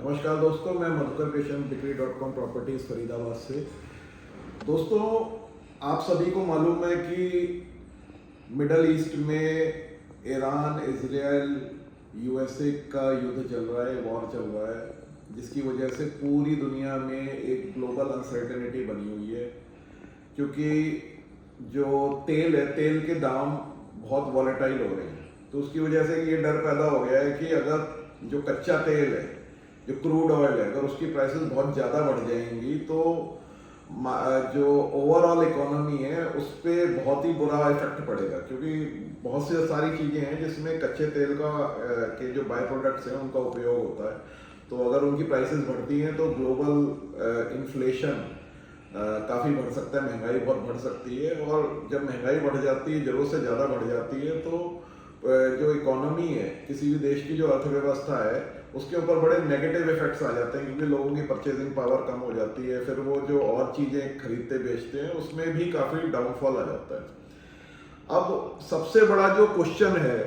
नमस्कार दोस्तों, मैं मधुकर कृष्ण बिक्री.com प्रॉपर्टीज फरीदाबाद से। दोस्तों, आप सभी को मालूम है कि मिडल ईस्ट में ईरान, इजराइल, यूएसए का युद्ध चल रहा है, वॉर चल रहा है, जिसकी वजह से पूरी दुनिया में एक ग्लोबल अनसर्टेनिटी बनी हुई है। क्योंकि जो तेल है, तेल के दाम बहुत वॉलेटाइल हो रहे हैं, तो उसकी वजह से ये डर पैदा हो गया है कि अगर जो कच्चा तेल है, जो क्रूड ऑयल है, अगर उसकी प्राइसेस बहुत ज़्यादा बढ़ जाएंगी तो जो ओवरऑल इकोनॉमी है उस पर बहुत ही बुरा इफेक्ट पड़ेगा। क्योंकि बहुत सी सारी चीज़ें हैं जिसमें कच्चे तेल का के जो बाय प्रोडक्ट्स हैं उनका उपयोग होता है, तो अगर उनकी प्राइसेस बढ़ती हैं तो ग्लोबल इन्फ्लेशन काफ़ी बढ़ सकता है, महंगाई बहुत बढ़ सकती है। और जब महंगाई बढ़ जाती है, ज़रूरत से ज़्यादा बढ़ जाती है, तो जो इकोनॉमी है, किसी भी देश की जो अर्थव्यवस्था है, उसके ऊपर बड़े नेगेटिव इफेक्ट्स आ जाते हैं। क्योंकि लोगों की परचेजिंग पावर कम हो जाती है, फिर वो जो और चीज़ें खरीदते बेचते हैं उसमें भी काफ़ी डाउनफॉल आ जाता है। अब सबसे बड़ा जो क्वेश्चन है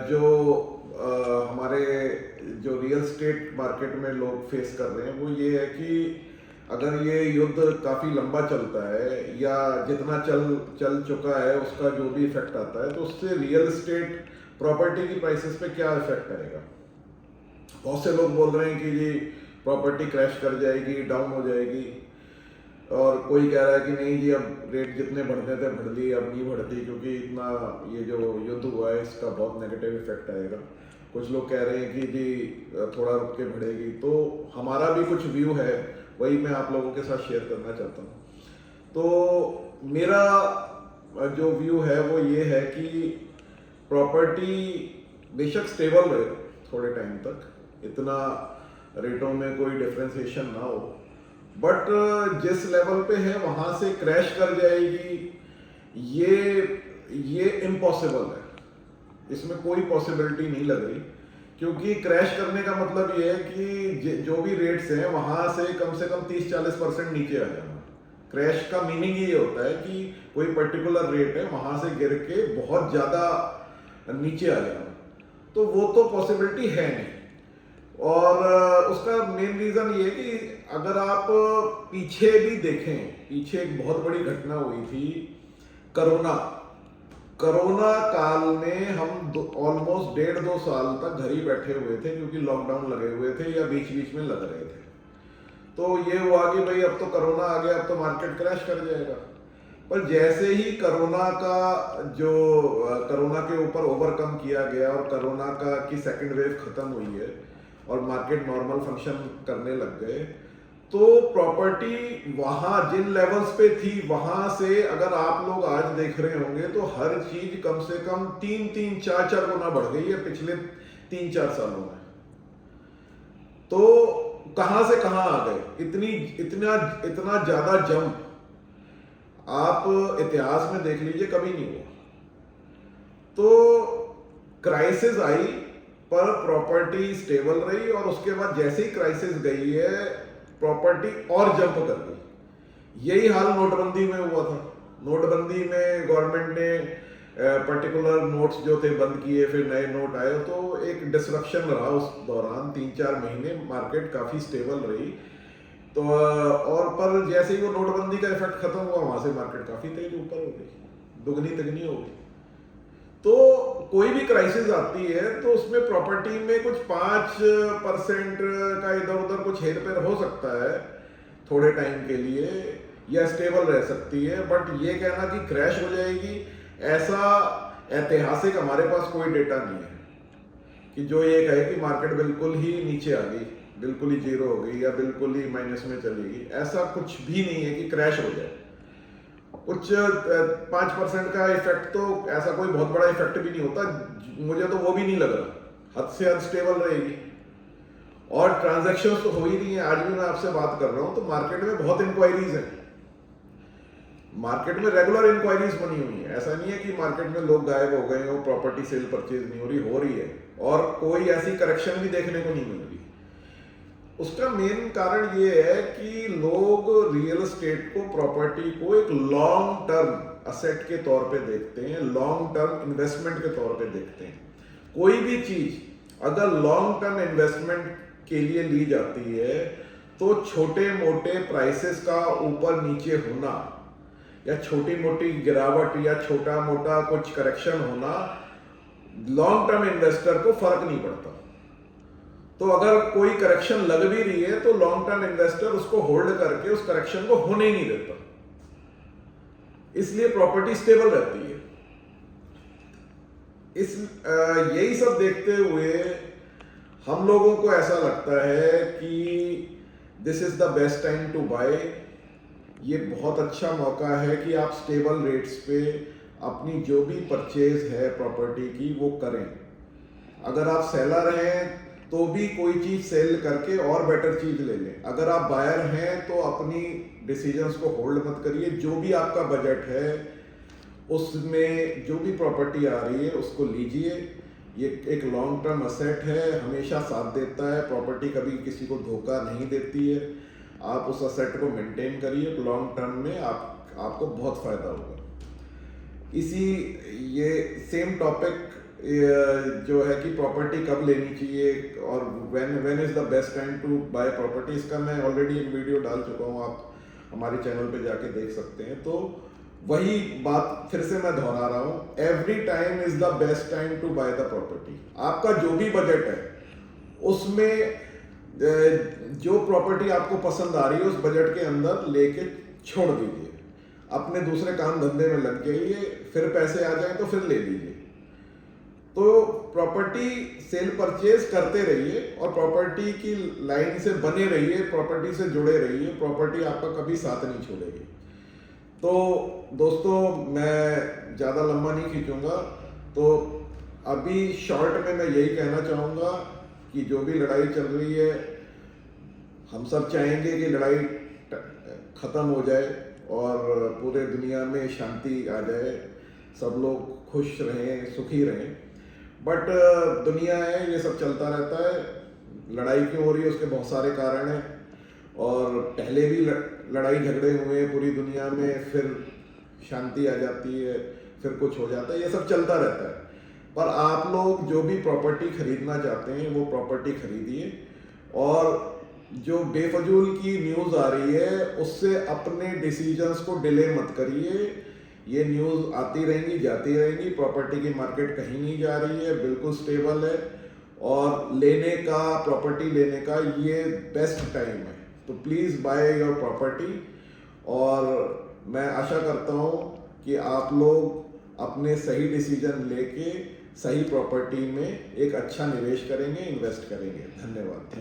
जो हमारे जो रियल स्टेट मार्केट में लोग फेस कर रहे हैं, वो ये है कि अगर ये युद्ध काफ़ी लंबा चलता है या जितना चल चुका है उसका जो भी इफेक्ट आता है, तो उससे रियल स्टेट प्रॉपर्टी की प्राइसेस पे क्या इफेक्ट आएगा। बहुत से लोग बोल रहे हैं कि जी प्रॉपर्टी क्रैश कर जाएगी, डाउन हो जाएगी, और कोई कह रहा है कि नहीं जी, अब रेट जितने बढ़ते थे बढ़ लिए, अब नहीं बढ़ती, क्योंकि इतना ये जो युद्ध हुआ है इसका बहुत नेगेटिव इफेक्ट आएगा। कुछ लोग कह रहे हैं कि जी थोड़ा रुक के बढ़ेगी। तो हमारा भी कुछ व्यू है, वही मैं आप लोगों के साथ शेयर करना चाहता हूँ। तो मेरा जो व्यू है वो ये है कि प्रॉपर्टी बेशक स्टेबल रहे थोड़े टाइम तक, इतना रेटों में कोई डिफ्रेंसिएशन ना हो, बट जिस लेवल पे है वहां से क्रैश कर जाएगी, ये इम्पॉसिबल है। इसमें कोई पॉसिबिलिटी नहीं लग रही। क्योंकि क्रैश करने का मतलब ये है कि जो भी रेट्स हैं वहां से कम 30-40% नीचे आ जाना। क्रैश का मीनिंग ये होता है कि कोई पर्टिकुलर रेट है, वहां से गिर के बहुत ज्यादा नीचे आ जाना, तो वो तो पॉसिबिलिटी है नहीं। और उसका मेन रीजन ये है कि अगर आप पीछे भी देखें, पीछे एक बहुत बड़ी घटना हुई थी, कोरोना काल में हम ऑलमोस्ट 1.5-2 साल तक घर ही बैठे हुए थे, क्योंकि लॉकडाउन लगे हुए थे या बीच बीच में लग रहे थे। तो ये हुआ कि भाई अब तो कोरोना आ गया, अब तो मार्केट क्रैश कर जाएगा। पर जैसे ही कोरोना के ऊपर ओवरकम किया गया और कोरोना की सेकंड वेव खत्म हुई है और मार्केट नॉर्मल फंक्शन करने लग गए, तो प्रॉपर्टी वहां जिन लेवल्स पे थी वहां से अगर आप लोग आज देख रहे होंगे तो हर चीज कम से कम 3-4 गुना बढ़ गई है पिछले 3-4 सालों में। तो कहां से कहां आ गए, इतना ज्यादा जंप आप इतिहास में देख लीजिए, कभी नहीं हुआ। तो क्राइसिस आई पर प्रॉपर्टी स्टेबल रही, और उसके बाद जैसे ही क्राइसिस गई है प्रॉपर्टी और जंप कर गई। यही हाल नोटबंदी में हुआ था। नोटबंदी में गवर्नमेंट ने पर्टिकुलर नोट्स जो थे बंद किए, फिर नए नोट आए, तो एक डिसरप्शन रहा उस दौरान 3-4 महीने, मार्केट काफी स्टेबल रही। तो और पर जैसे ही वो नोटबंदी का इफेक्ट खत्म हुआ, वहां से मार्केट काफी तेज ऊपर हो गई, दुगनी तिगनी हो गई। तो कोई भी क्राइसिस आती है तो उसमें प्रॉपर्टी में कुछ 5% का इधर उधर कुछ हेर फेर हो सकता है थोड़े टाइम के लिए, या स्टेबल रह सकती है। बट ये कहना कि क्रैश हो जाएगी, ऐसा ऐतिहासिक हमारे पास कोई डेटा नहीं है कि जो ये कहे कि मार्केट बिल्कुल ही नीचे आ गई, बिल्कुल ही जीरो हो गई या बिल्कुल ही माइनस में चलेगी। ऐसा कुछ भी नहीं है कि क्रैश हो जाए। कुछ 5% का इफेक्ट, तो ऐसा कोई बहुत बड़ा इफेक्ट भी नहीं होता, मुझे तो वो भी नहीं लग रहा। हद से हद स्टेबल रहेगी, और ट्रांजैक्शंस तो हो ही नहीं है। आज भी मैं आपसे बात कर रहा हूं तो मार्केट में बहुत इंक्वायरीज हैं, मार्केट में रेगुलर इंक्वायरीज बनी हुई है। ऐसा नहीं है कि मार्केट में लोग गायब हो गए हो, प्रॉपर्टी सेल परचेज नहीं हो रही है, और कोई ऐसी करेक्शन भी देखने को नहीं मिल रही। उसका मेन कारण ये है कि लोग रियल एस्टेट को, प्रॉपर्टी को एक लॉन्ग टर्म असेट के तौर पे देखते हैं, लॉन्ग टर्म इन्वेस्टमेंट के तौर पे देखते हैं। कोई भी चीज अगर लॉन्ग टर्म इन्वेस्टमेंट के लिए ली जाती है तो छोटे मोटे प्राइसेस का ऊपर नीचे होना या छोटी मोटी गिरावट या छोटा मोटा कुछ करेक्शन होना लॉन्ग टर्म इन्वेस्टर को फर्क नहीं पड़ता। तो अगर कोई करेक्शन लग भी रही है तो लॉन्ग टर्म इन्वेस्टर उसको होल्ड करके उस करेक्शन को होने ही नहीं देता, इसलिए प्रॉपर्टी स्टेबल रहती है। यही सब देखते हुए हम लोगों को ऐसा लगता है कि this is the best time to buy. ये बहुत अच्छा मौका है कि आप स्टेबल रेट्स पे अपनी जो भी परचेज है प्रॉपर्टी की वो करें। अगर आप सेलर हैं तो भी कोई चीज सेल करके और बेटर चीज ले लें। अगर आप बायर हैं तो अपनी डिसीजंस को होल्ड मत करिए। जो भी आपका बजट है उसमें जो भी प्रॉपर्टी आ रही है उसको लीजिए। ये एक लॉन्ग टर्म असेट है, हमेशा साथ देता है। प्रॉपर्टी कभी किसी को धोखा नहीं देती है। आप उस असेट को मेंटेन करिए, लॉन्ग टर्म में आपको बहुत फायदा होगा। इसी ये सेम टॉपिक जो है कि प्रॉपर्टी कब लेनी चाहिए और when is the best time to buy property, इसका मैं ऑलरेडी एक वीडियो डाल चुका हूँ, आप हमारे चैनल पे जाके देख सकते हैं। तो वही बात फिर से मैं दोहरा रहा हूँ, every time is the best time to buy the property. आपका जो भी बजट है उसमें जो प्रॉपर्टी आपको पसंद आ रही है उस बजट के अंदर लेके छोड़ दीजिए, अपने दूसरे काम धंधे में लग जाइए, फिर पैसे आ जाए तो फिर ले लीजिए। तो प्रॉपर्टी सेल परचेज करते रहिए और प्रॉपर्टी की लाइन से बने रहिए, प्रॉपर्टी से जुड़े रहिए, प्रॉपर्टी आपका कभी साथ नहीं छोड़ेगी। तो दोस्तों मैं ज़्यादा लंबा नहीं खींचूंगा, तो अभी शॉर्ट में मैं यही कहना चाहूँगा कि जो भी लड़ाई चल रही है हम सब चाहेंगे कि लड़ाई ख़त्म हो जाए और पूरे दुनिया में शांति आ जाए, सब लोग खुश रहें, सुखी रहें। बट दुनिया है, ये सब चलता रहता है। लड़ाई क्यों हो रही है उसके बहुत सारे कारण हैं और पहले भी लड़ाई झगड़े हुए हैं पूरी दुनिया में, फिर शांति आ जाती है, फिर कुछ हो जाता है, ये सब चलता रहता है। पर आप लोग जो भी प्रॉपर्टी खरीदना चाहते हैं वो प्रॉपर्टी खरीदिए और जो बेफजूल की न्यूज़ आ रही है उससे अपने डिसीजंस को डिले मत करिए। ये न्यूज़ आती रहेंगी, जाती रहेंगी, प्रॉपर्टी की मार्केट कहीं नहीं जा रही है, बिल्कुल स्टेबल है और लेने का, प्रॉपर्टी लेने का ये बेस्ट टाइम है। तो प्लीज़ बाय योर प्रॉपर्टी और मैं आशा करता हूँ कि आप लोग अपने सही डिसीजन लेके सही प्रॉपर्टी में एक अच्छा निवेश करेंगे, इन्वेस्ट करेंगे। धन्यवाद।